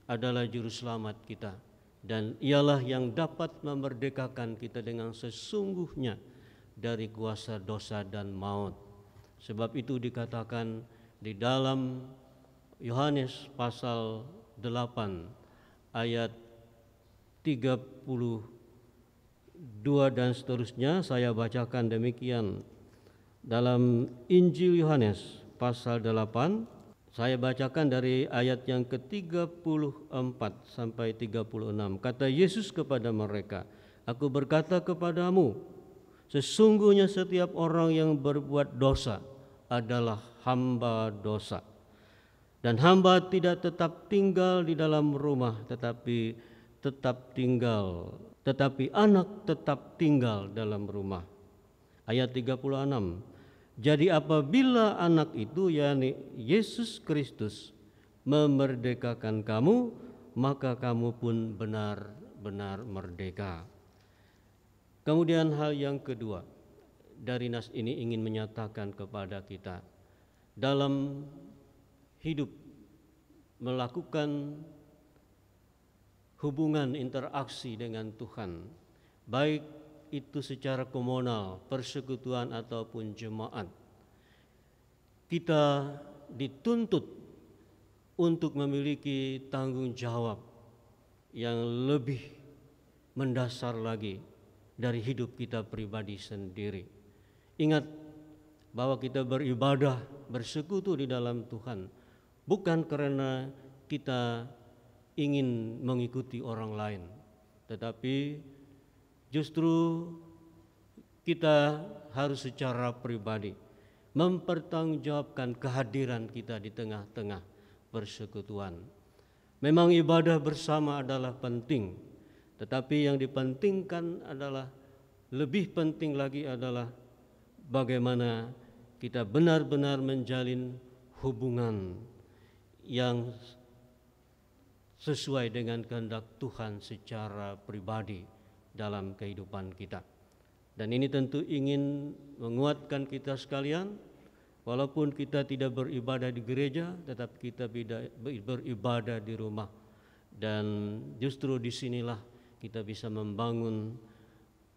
adalah juru selamat kita, dan ialah yang dapat memerdekakan kita dengan sesungguhnya dari kuasa dosa dan maut. Sebab itu dikatakan di dalam Yohanes pasal 8 ayat 32 dan seterusnya, saya bacakan demikian. Dalam Injil Yohanes pasal 8, saya bacakan dari ayat yang ke-34 sampai 36. Kata Yesus kepada mereka, aku berkata kepadamu, sesungguhnya setiap orang yang berbuat dosa adalah hamba dosa. Dan hamba tidak tetap tinggal di dalam rumah, tetapi anak tetap tinggal dalam rumah. Ayat 36. Jadi apabila anak itu, yakni Yesus Kristus, memerdekakan kamu, maka kamu pun benar-benar merdeka. Kemudian hal yang kedua dari nas ini ingin menyatakan kepada kita dalam hidup melakukan hubungan interaksi dengan Tuhan, baik itu secara komunal, persekutuan ataupun jemaat, kita dituntut untuk memiliki tanggung jawab yang lebih mendasar lagi dari hidup kita pribadi sendiri. Ingat bahwa kita beribadah, bersekutu di dalam Tuhan bukan karena kita ingin mengikuti orang lain, tetapi justru kita harus secara pribadi mempertanggungjawabkan kehadiran kita di tengah-tengah persekutuan. Memang ibadah bersama adalah penting, tetapi yang dipentingkan adalah, lebih penting lagi adalah bagaimana kita benar-benar menjalin hubungan yang sesuai dengan kehendak Tuhan secara pribadi dalam kehidupan kita. Dan ini tentu ingin menguatkan kita sekalian, walaupun kita tidak beribadah di gereja, tetapi kita beribadah di rumah. Dan justru disinilah kita bisa membangun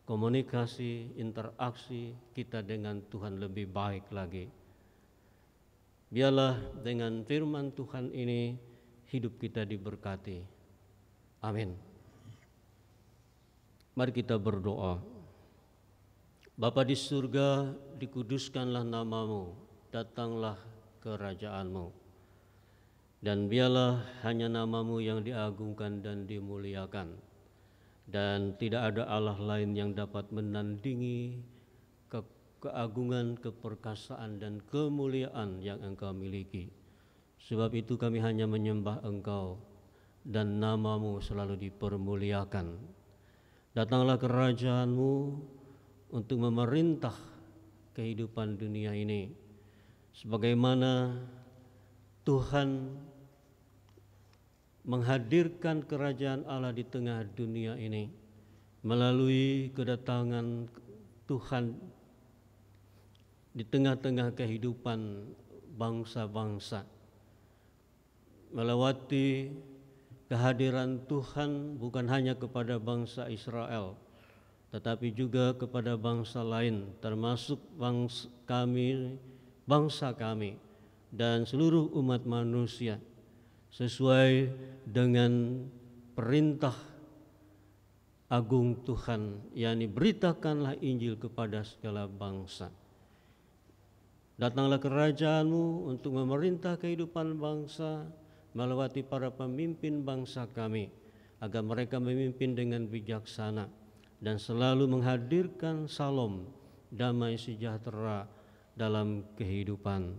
komunikasi, interaksi kita dengan Tuhan lebih baik lagi. Biarlah dengan firman Tuhan ini hidup kita diberkati. Amin. Mari kita berdoa. Bapa di surga, dikuduskanlah namamu, datanglah kerajaanmu. Dan biarlah hanya namamu yang diagungkan dan dimuliakan. Dan tidak ada Allah lain yang dapat menandingi keagungan, keperkasaan, dan kemuliaan yang Engkau miliki. Sebab itu kami hanya menyembah Engkau dan namamu selalu dipermuliakan. Datanglah kerajaan-Mu untuk memerintah kehidupan dunia ini, sebagaimana Tuhan menghadirkan kerajaan Allah di tengah dunia ini melalui kedatangan Tuhan di tengah-tengah kehidupan bangsa-bangsa, melewati kehadiran Tuhan bukan hanya kepada bangsa Israel, tetapi juga kepada bangsa lain, termasuk bangsa kami dan seluruh umat manusia, sesuai dengan perintah agung Tuhan, yakni beritakanlah Injil kepada segala bangsa. Datanglah kerajaan-Mu untuk memerintah kehidupan bangsa melewati para pemimpin bangsa kami, agar mereka memimpin dengan bijaksana dan selalu menghadirkan salam, damai sejahtera dalam kehidupan.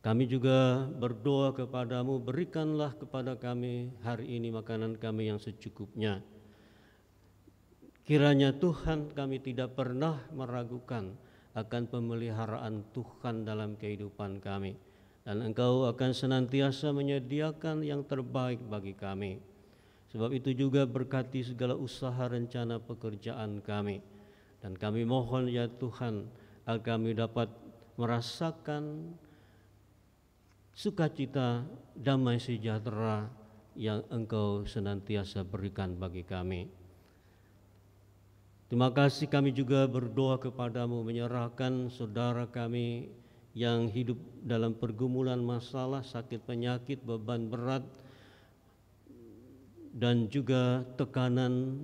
Kami juga berdoa kepadamu, berikanlah kepada kami hari ini makanan kami yang secukupnya. Kiranya Tuhan, kami tidak pernah meragukan akan pemeliharaan Tuhan dalam kehidupan kami, dan Engkau akan senantiasa menyediakan yang terbaik bagi kami. Sebab itu juga berkati segala usaha rencana pekerjaan kami, dan kami mohon ya Tuhan, agar kami dapat merasakan sukacita, damai sejahtera yang Engkau senantiasa berikan bagi kami. Terima kasih, kami juga berdoa kepadamu, menyerahkan saudara kami yang hidup dalam pergumulan masalah, sakit penyakit, beban berat, dan juga tekanan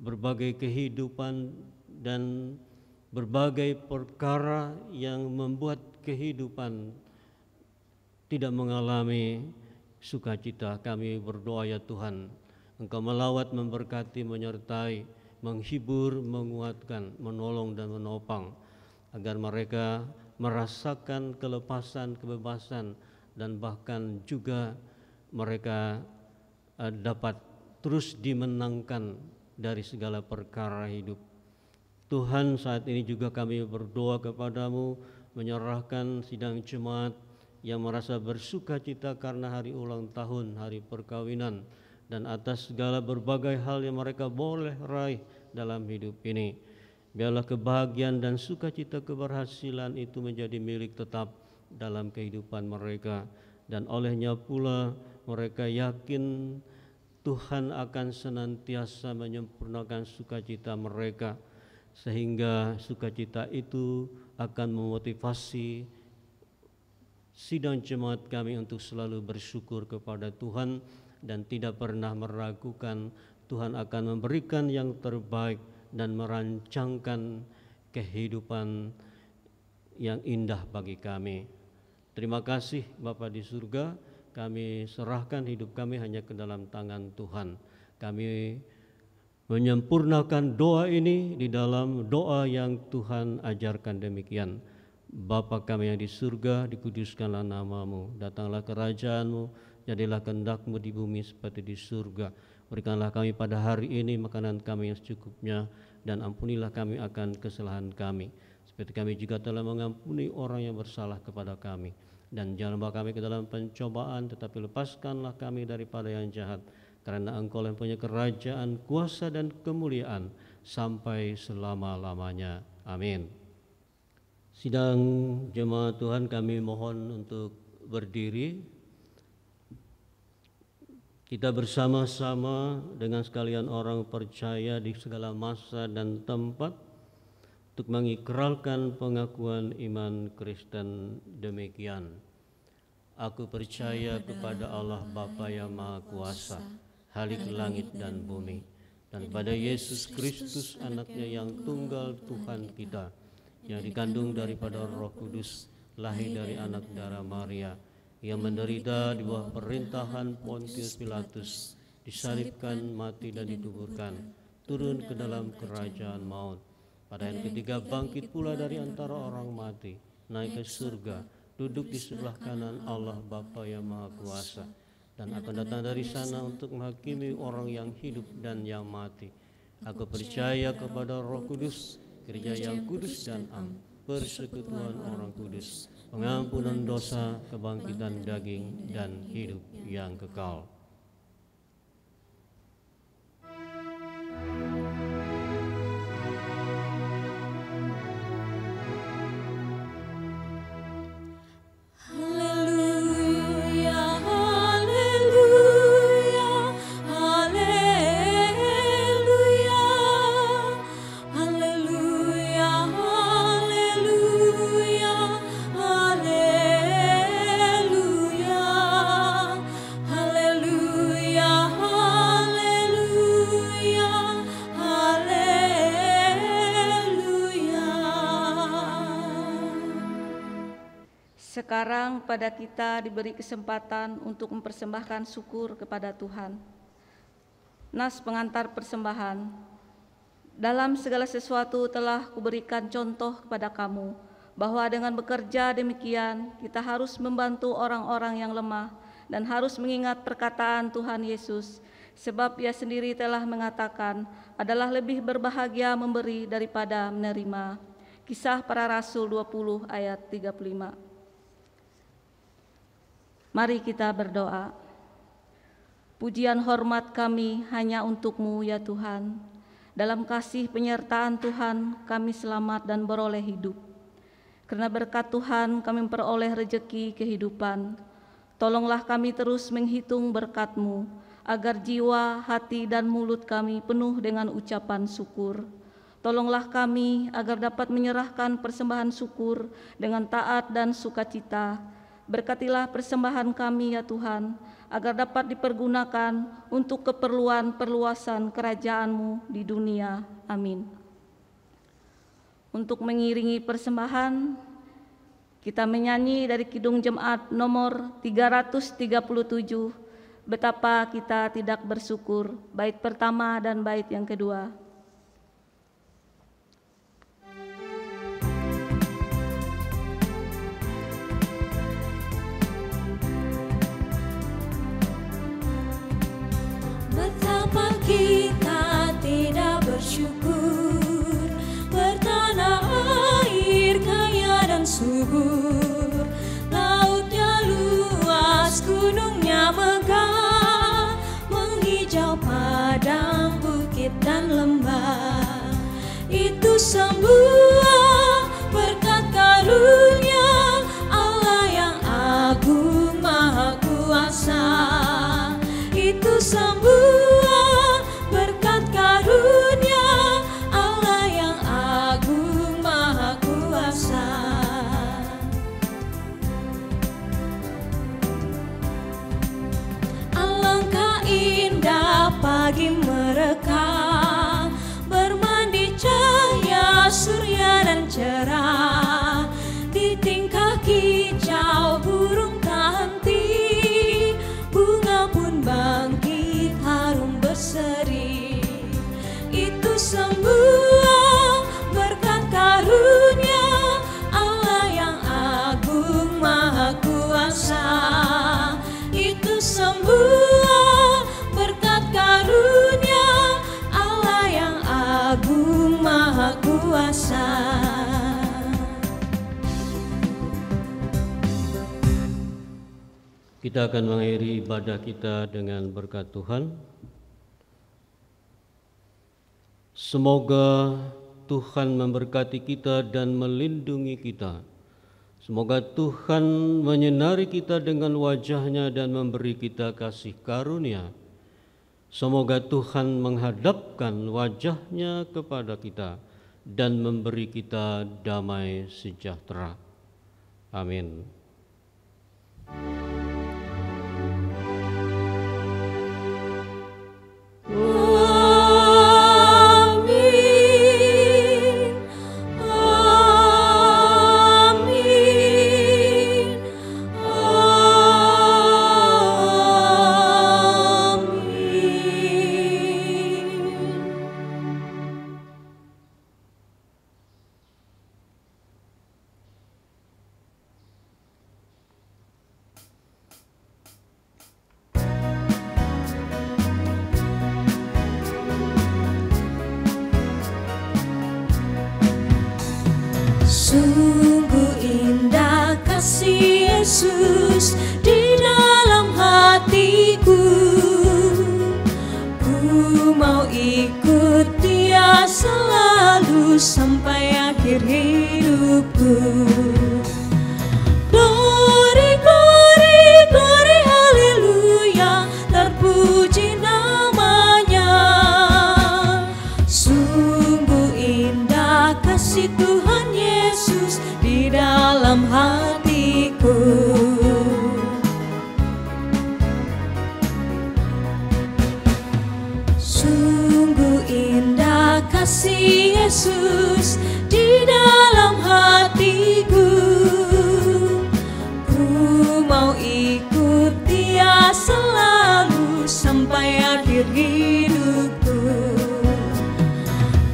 berbagai kehidupan dan berbagai perkara yang membuat kehidupan tidak mengalami sukacita. Kami berdoa ya Tuhan, Engkau melawat, memberkati, menyertai, menghibur, menguatkan, menolong dan menopang, agar mereka merasakan kelepasan, kebebasan, dan bahkan juga mereka dapat terus dimenangkan dari segala perkara hidup. Tuhan, saat ini juga kami berdoa kepadamu, menyerahkan sidang jemaat yang merasa bersukacita karena hari ulang tahun, hari perkawinan, dan atas segala berbagai hal yang mereka boleh raih dalam hidup ini. Biarlah kebahagiaan dan sukacita keberhasilan itu menjadi milik tetap dalam kehidupan mereka, dan olehnya pula mereka yakin Tuhan akan senantiasa menyempurnakan sukacita mereka, sehingga sukacita itu akan memotivasi sidang jemaat kami untuk selalu bersyukur kepada Tuhan dan tidak pernah meragukan Tuhan akan memberikan yang terbaik dan merancangkan kehidupan yang indah bagi kami. Terima kasih Bapa di surga, kami serahkan hidup kami hanya ke dalam tangan Tuhan. Kami menyempurnakan doa ini di dalam doa yang Tuhan ajarkan demikian. Bapa kami yang di surga, dikuduskanlah namamu, datanglah kerajaan-Mu, jadilah kehendak-Mu di bumi seperti di surga. Berikanlah kami pada hari ini makanan kami yang secukupnya, dan ampunilah kami akan kesalahan kami, seperti kami juga telah mengampuni orang yang bersalah kepada kami. Dan jangan bawa kami ke dalam pencobaan, tetapi lepaskanlah kami daripada yang jahat, karena Engkau yang punya kerajaan, kuasa dan kemuliaan sampai selama-lamanya. Amin. Sidang jemaat Tuhan, kami mohon untuk berdiri. Kita bersama-sama dengan sekalian orang percaya di segala masa dan tempat untuk mengikrarkan pengakuan iman Kristen demikian. Aku percaya kepada Allah Bapa yang Maha Kuasa, Khalik langit dan bumi, dan kepada Yesus Kristus anaknya yang tunggal Tuhan kita, yang dikandung daripada Roh Kudus, lahir dari anak darah Maria, yang menderita di bawah perintahan Pontius Pilatus, disalibkan, mati dan dikuburkan, turun ke dalam kerajaan maut, pada yang ketiga bangkit pula dari antara orang mati, naik ke surga, duduk di sebelah kanan Allah Bapa yang Maha Kuasa, dan akan datang dari sana untuk menghakimi orang yang hidup dan yang mati. Aku percaya kepada Roh Kudus, gereja yang kudus dan am, persekutuan orang kudus, pengampunan dosa, kebangkitan daging, dan hidup yang kekal. Sekarang pada kita diberi kesempatan untuk mempersembahkan syukur kepada Tuhan. Nas pengantar persembahan. Dalam segala sesuatu telah kuberikan contoh kepada kamu, bahwa dengan bekerja demikian kita harus membantu orang-orang yang lemah dan harus mengingat perkataan Tuhan Yesus, sebab Ia sendiri telah mengatakan adalah lebih berbahagia memberi daripada menerima. Kisah Para Rasul 20 ayat 35. Mari kita berdoa. Pujian hormat kami hanya untuk-Mu ya Tuhan. Dalam kasih penyertaan Tuhan kami selamat dan beroleh hidup. Karena berkat Tuhan kami memperoleh rejeki kehidupan. Tolonglah kami terus menghitung berkat-Mu, agar jiwa, hati, dan mulut kami penuh dengan ucapan syukur. Tolonglah kami agar dapat menyerahkan persembahan syukur dengan taat dan sukacita. Berkatilah persembahan kami ya Tuhan, agar dapat dipergunakan untuk keperluan perluasan kerajaan-Mu di dunia. Amin. Untuk mengiringi persembahan, kita menyanyi dari Kidung Jemaat nomor 337, Betapa Kita Tidak Bersyukur, bait pertama dan bait yang kedua. Betapa kita tidak bersyukur, bertanah air kaya dan subur, lautnya luas, gunungnya megah, menghijau padang, bukit dan lembah. semua berkat karunia Allah yang agung maha kuasa. Itu semua berkat karunia Allah yang agung maha kuasa. Alangkah indah pagi mereka, bermandi cahaya surya dan cerah. Di tingkah kicau burung tak henti, bunga pun bangkit harum berseri. Itu semua berkat karunia Allah yang agung maha kuasa. Itu semua berkat karunia Allah yang agung maha kuasa. Kita akan mengakhiri ibadah kita dengan berkat Tuhan. Semoga Tuhan memberkati kita dan melindungi kita. Semoga Tuhan menyinari kita dengan wajah-Nya dan memberi kita kasih karunia. Semoga Tuhan menghadapkan wajah-Nya kepada kita dan memberi kita damai sejahtera. Amin. Sungguh indah kasih Yesus di dalam hatiku. Ku mau ikut Dia selalu sampai akhir hidupku. Glory, glory, glory, haleluya, terpuji namanya. Sungguh indah kasih Tuhan Yesus di dalam hatiku. Sungguh indah kasih Yesus di dalam hatiku. Ku mau ikut Dia selalu sampai akhir hidupku.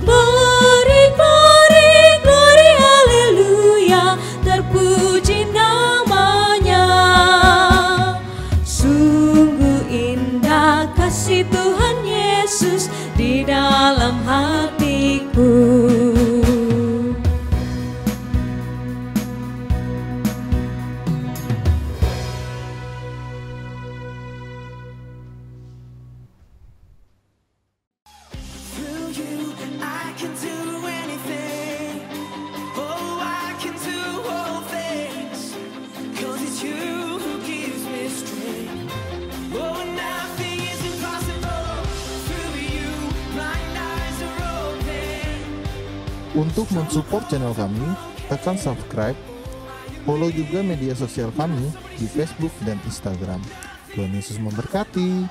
Glory, glory, glory, haleluya, terpuji namanya. Sungguh indah kasih Tuhan Yesus di dalam hatiku. Through you, I can do anything. Oh, I can do all things. 'Cause it's you who gives me strength. Oh, nothing is impossible. Through you, my eyes are open. Untuk mensupport channel kami, tekan subscribe, follow juga media sosial kami di Facebook dan Instagram. Tuhan Yesus memberkati.